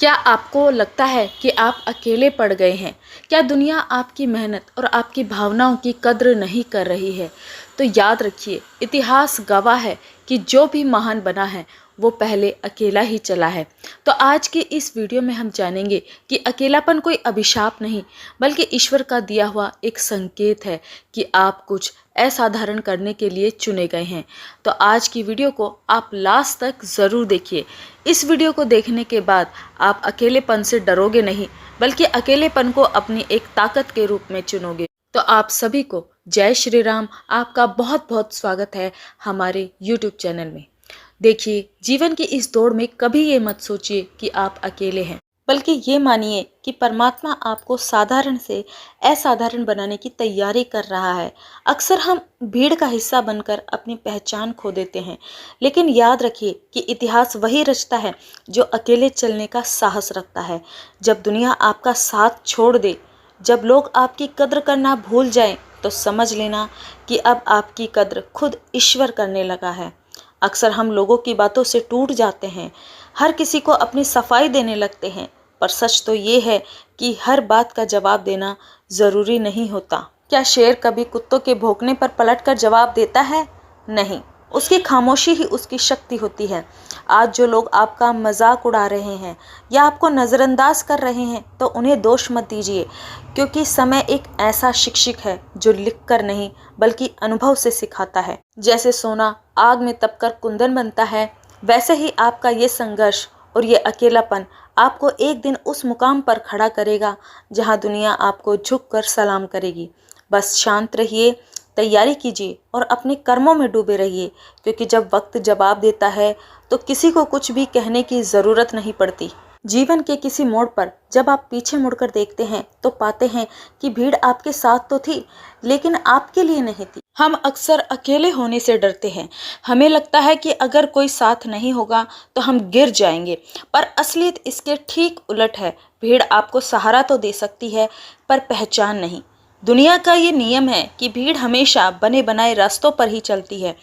क्या आपको लगता है कि आप अकेले पड़ गए हैं? क्या दुनिया आपकी मेहनत और आपकी भावनाओं की कद्र नहीं कर रही है? तो याद रखिए, इतिहास गवाह है कि जो भी महान बना है वो पहले अकेला ही चला है। तो आज की इस वीडियो में हम जानेंगे कि अकेलापन कोई अभिशाप नहीं, बल्कि ईश्वर का दिया हुआ एक संकेत है कि आप कुछ असाधारण करने के लिए चुने गए हैं। तो आज की वीडियो को आप लास्ट तक ज़रूर देखिए। इस वीडियो को देखने के बाद आप अकेलेपन से डरोगे नहीं, बल्कि अकेलेपन को अपनी एक ताकत के रूप में चुनोगे। तो आप सभी को जय श्री राम। आपका बहुत बहुत स्वागत है हमारे YouTube चैनल में। देखिए, जीवन की इस दौड़ में कभी ये मत सोचिए कि आप अकेले हैं, बल्कि ये मानिए कि परमात्मा आपको साधारण से असाधारण बनाने की तैयारी कर रहा है। अक्सर हम भीड़ का हिस्सा बनकर अपनी पहचान खो देते हैं, लेकिन याद रखिए कि इतिहास वही रचता है जो अकेले चलने का साहस रखता है। जब दुनिया आपका साथ छोड़ दे, जब लोग आपकी कद्र करना भूल जाएं, तो समझ लेना कि अब आपकी कद्र खुद ईश्वर करने लगा है। अक्सर हम लोगों की बातों से टूट जाते हैं, हर किसी को अपनी सफाई देने लगते हैं, पर सच तो ये है कि हर बात का जवाब देना ज़रूरी नहीं होता। क्या शेर कभी कुत्तों के भौंकने पर पलटकर जवाब देता है? नहीं, उसकी खामोशी ही उसकी शक्ति होती है। आज जो लोग आपका मजाक उड़ा रहे हैं या आपको नज़रअंदाज कर रहे हैं, तो उन्हें दोष मत दीजिए, क्योंकि समय एक ऐसा शिक्षक है जो लिखकर नहीं बल्कि अनुभव से सिखाता है। जैसे सोना आग में तपकर कुंदन बनता है, वैसे ही आपका ये संघर्ष और ये अकेलापन आपको एक दिन उस मुकाम पर खड़ा करेगा जहां दुनिया आपको झुककर सलाम करेगी। बस शांत रहिए, तैयारी कीजिए और अपने कर्मों में डूबे रहिए, क्योंकि जब वक्त जवाब देता है तो किसी को कुछ भी कहने की ज़रूरत नहीं पड़ती। जीवन के किसी मोड़ पर जब आप पीछे मुड़कर देखते हैं तो पाते हैं कि भीड़ आपके साथ तो थी, लेकिन आपके लिए नहीं थी। हम अक्सर अकेले होने से डरते हैं। हमें लगता है कि अगर कोई साथ नहीं होगा तो हम गिर जाएंगे, पर असलियत इसके ठीक उलट है। भीड़ आपको सहारा तो दे सकती है, पर पहचान नहीं। दुनिया का ये नियम है कि भीड़ हमेशा बने बनाए रास्तों पर ही चलती है,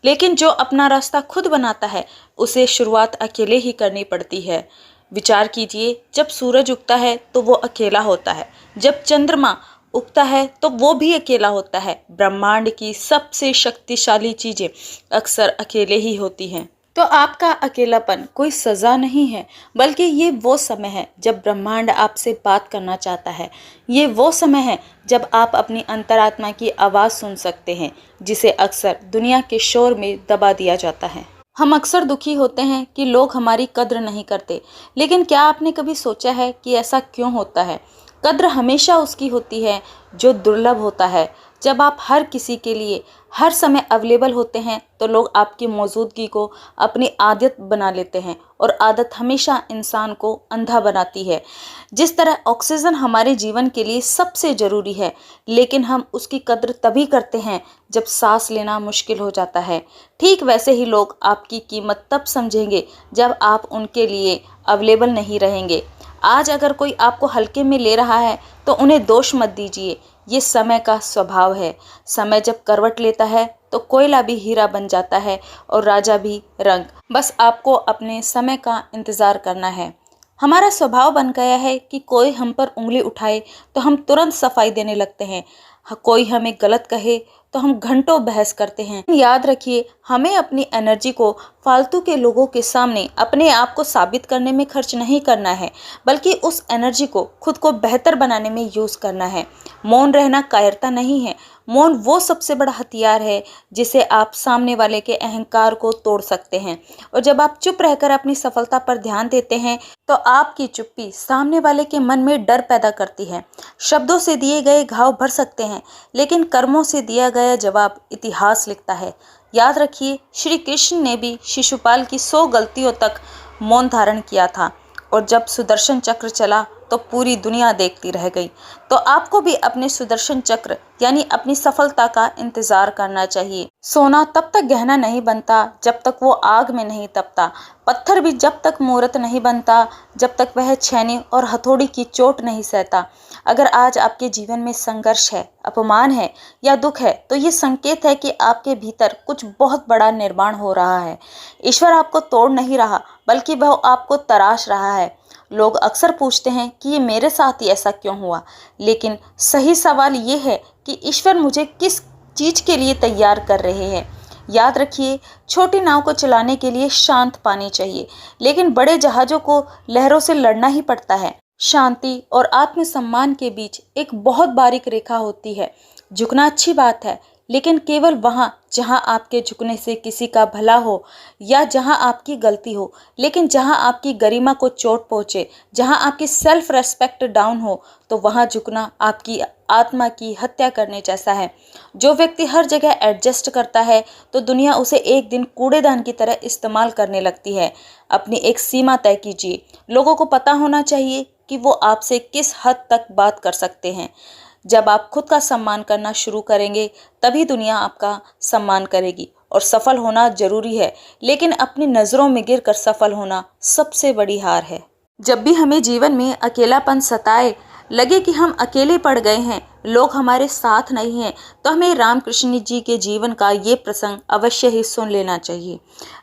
लेकिन जो अपना रास्ता खुद बनाता है उसे शुरुआत अकेले ही करनी पड़ती है। विचार कीजिए, जब सूरज उगता है तो वो अकेला होता है, जब चंद्रमा उगता है तो वो भी अकेला होता है। ब्रह्मांड की सबसे शक्तिशाली चीजें अक्सर अकेले ही होती हैं। तो आपका अकेलापन कोई सज़ा नहीं है, बल्कि ये वो समय है जब ब्रह्मांड आपसे बात करना चाहता है। ये वो समय है जब आप अपनी अंतरात्मा की आवाज़ सुन सकते हैं, जिसे अक्सर दुनिया के शोर में दबा दिया जाता है। हम अक्सर दुखी होते हैं कि लोग हमारी कद्र नहीं करते, लेकिन क्या आपने कभी सोचा है कि ऐसा क्यों होता है? कद्र हमेशा उसकी होती है जो दुर्लभ होता है। जब आप हर किसी के लिए हर समय अवेलेबल होते हैं तो लोग आपकी मौजूदगी को अपनी आदत बना लेते हैं, और आदत हमेशा इंसान को अंधा बनाती है। जिस तरह ऑक्सीजन हमारे जीवन के लिए सबसे ज़रूरी है, लेकिन हम उसकी कद्र तभी करते हैं जब सांस लेना मुश्किल हो जाता है, ठीक वैसे ही लोग आपकी कीमत तब समझेंगे जब आप उनके लिए अवेलेबल नहीं रहेंगे। आज अगर कोई आपको हल्के में ले रहा है तो उन्हें दोष मत दीजिए, ये समय का स्वभाव है। समय जब करवट लेता है तो कोयला भी हीरा बन जाता है और राजा भी रंग। बस आपको अपने समय का इंतज़ार करना है। हमारा स्वभाव बन गया है कि कोई हम पर उंगली उठाए तो हम तुरंत सफाई देने लगते हैं, कोई हमें गलत कहे तो हम घंटों बहस करते हैं। याद रखिए, हमें अपनी एनर्जी को फालतू के लोगों के सामने अपने आप को साबित करने में खर्च नहीं करना है, बल्कि उस एनर्जी को खुद को बेहतर बनाने में यूज़ करना है। मौन रहना कायरता नहीं है। मौन वो सबसे बड़ा हथियार है जिसे आप सामने वाले के अहंकार को तोड़ सकते हैं। और जब आप चुप रहकर अपनी सफलता पर ध्यान देते हैं तो आपकी चुप्पी सामने वाले के मन में डर पैदा करती है। शब्दों से दिए गए घाव भर सकते हैं, लेकिन कर्मों से दिया गया जवाब इतिहास लिखता है। याद रखिए, श्री कृष्ण ने भी शिशुपाल की 100 गलतियों तक मौन धारण किया था, और जब सुदर्शन चक्र चला तो पूरी दुनिया देखती रह गई। तो आपको भी अपने सुदर्शन चक्र यानी अपनी सफलता का इंतजार करना चाहिए। सोना तब तक गहना नहीं बनता जब तक वो आग में नहीं तपता। पत्थर भी जब तक मूर्त नहीं बनता जब तक वह छेनी और हथौड़ी की चोट नहीं सहता। अगर आज आपके जीवन में संघर्ष है, अपमान है या दुख है, तो ये संकेत है कि आपके भीतर कुछ बहुत बड़ा निर्माण हो रहा है। ईश्वर आपको तोड़ नहीं रहा, बल्कि वह आपको तराश रहा है। लोग अक्सर पूछते हैं कि ये मेरे साथ ही ऐसा क्यों हुआ, लेकिन सही सवाल ये है कि ईश्वर मुझे किस चीज़ के लिए तैयार कर रहे हैं। याद रखिए, छोटी नाव को चलाने के लिए शांत पानी चाहिए, लेकिन बड़े जहाज़ों को लहरों से लड़ना ही पड़ता है। शांति और आत्मसम्मान के बीच एक बहुत बारीक रेखा होती है। झुकना अच्छी बात है, लेकिन केवल वहाँ जहाँ आपके झुकने से किसी का भला हो या जहाँ आपकी गलती हो। लेकिन जहाँ आपकी गरिमा को चोट पहुँचे, जहाँ आपकी सेल्फ रेस्पेक्ट डाउन हो, तो वहाँ झुकना आपकी आत्मा की हत्या करने जैसा है। जो व्यक्ति हर जगह एडजस्ट करता है तो दुनिया उसे एक दिन कूड़ेदान की तरह इस्तेमाल करने लगती है। अपनी एक सीमा तय कीजिए। लोगों को पता होना चाहिए कि वो आपसे किस हद तक बात कर सकते हैं। जब आप खुद का सम्मान करना शुरू करेंगे, तभी दुनिया आपका सम्मान करेगी। और सफल होना जरूरी है, लेकिन अपनी नज़रों में गिरकर सफल होना सबसे बड़ी हार है। जब भी हमें जीवन में अकेलापन सताए, लगे कि हम अकेले पड़ गए हैं, लोग हमारे साथ नहीं हैं, तो हमें रामकृष्ण जी के जीवन का ये प्रसंग अवश्य ही सुन लेना चाहिए।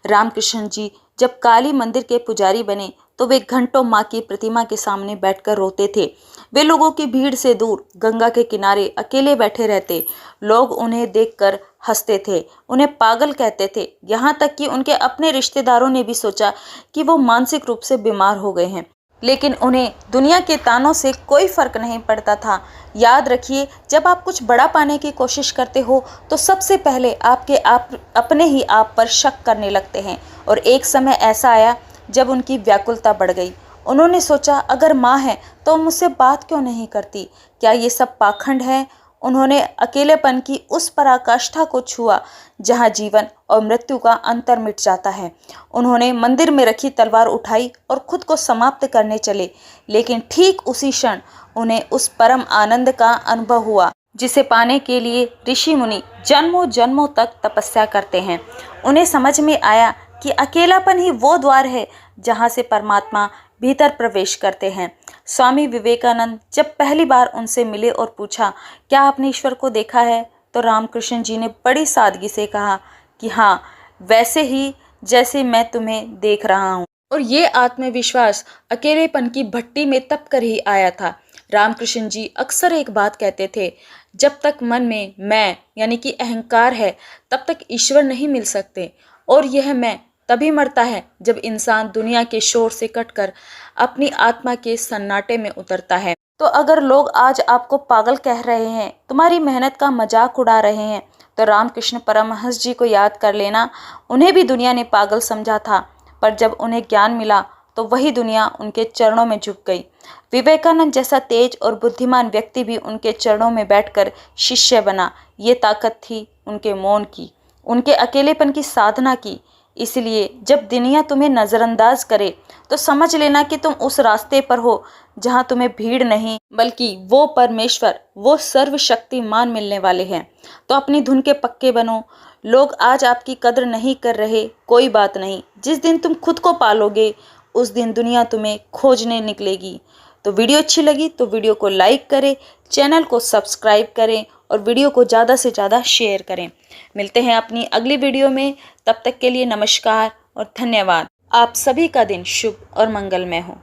रामकृष्ण जी जब काली मंदिर के पुजारी बने तो वे घंटों माँ की प्रतिमा के सामने बैठकर रोते थे। वे लोगों की भीड़ से दूर गंगा के किनारे अकेले बैठे रहते। लोग उन्हें देखकर हंसते थे, उन्हें पागल कहते थे। यहाँ तक कि उनके अपने रिश्तेदारों ने भी सोचा कि वो मानसिक रूप से बीमार हो गए हैं, लेकिन उन्हें दुनिया के तानों से कोई फर्क नहीं पड़ता था। याद रखिए, जब आप कुछ बड़ा पाने की कोशिश करते हो तो सबसे पहले अपने ही आप पर शक करने लगते हैं। और एक समय ऐसा आया जब उनकी व्याकुलता बढ़ गई। उन्होंने सोचा, अगर माँ है तो मुझसे बात क्यों नहीं करती? क्या ये सब पाखंड है? उन्होंने अकेलेपन की उस पराकाष्ठा को छुआ जहाँ जीवन और मृत्यु का अंतर मिट जाता है। उन्होंने मंदिर में रखी तलवार उठाई और खुद को समाप्त करने चले, लेकिन ठीक उसी क्षण उन्हें उस परम आनंद का अनुभव हुआ जिसे पाने के लिए ऋषि मुनि जन्मों जन्मों तक तपस्या करते हैं। उन्हें समझ में आया कि अकेलापन ही वो द्वार है जहाँ से परमात्मा भीतर प्रवेश करते हैं। स्वामी विवेकानंद जब पहली बार उनसे मिले और पूछा, क्या आपने ईश्वर को देखा है? तो रामकृष्ण जी ने बड़ी सादगी से कहा कि हाँ, वैसे ही जैसे मैं तुम्हें देख रहा हूँ। और ये आत्मविश्वास अकेलेपन की भट्टी में तप कर ही आया था। रामकृष्ण जी अक्सर एक बात कहते थे, जब तक मन में मैं यानी कि अहंकार है, तब तक ईश्वर नहीं मिल सकते। और यह मैं तभी मरता है जब इंसान दुनिया के शोर से कटकर अपनी आत्मा के सन्नाटे में उतरता है। तो अगर लोग आज आपको पागल कह रहे हैं, तुम्हारी मेहनत का मजाक उड़ा रहे हैं, तो रामकृष्ण परमहंस जी को याद कर लेना। उन्हें भी दुनिया ने पागल समझा था, पर जब उन्हें ज्ञान मिला तो वही दुनिया उनके चरणों में झुक गई। विवेकानंद जैसा तेज और बुद्धिमान व्यक्ति भी उनके चरणों में बैठकर शिष्य बना। ये ताकत थी उनके मौन की, उनके अकेलेपन की साधना की। इसलिए जब दुनिया तुम्हें नज़रअंदाज करे तो समझ लेना कि तुम उस रास्ते पर हो जहाँ तुम्हें भीड़ नहीं, बल्कि वो परमेश्वर, वो सर्वशक्तिमान मिलने वाले हैं। तो अपनी धुन के पक्के बनो। लोग आज आपकी कद्र नहीं कर रहे, कोई बात नहीं। जिस दिन तुम खुद को पालोगे, उस दिन दुनिया तुम्हें खोजने निकलेगी। तो वीडियो अच्छी लगी तो वीडियो को लाइक करें, चैनल को सब्सक्राइब करें और वीडियो को ज़्यादा से ज़्यादा शेयर करें। मिलते हैं अपनी अगली वीडियो में। तब तक के लिए नमस्कार और धन्यवाद। आप सभी का दिन शुभ और मंगलमय हो।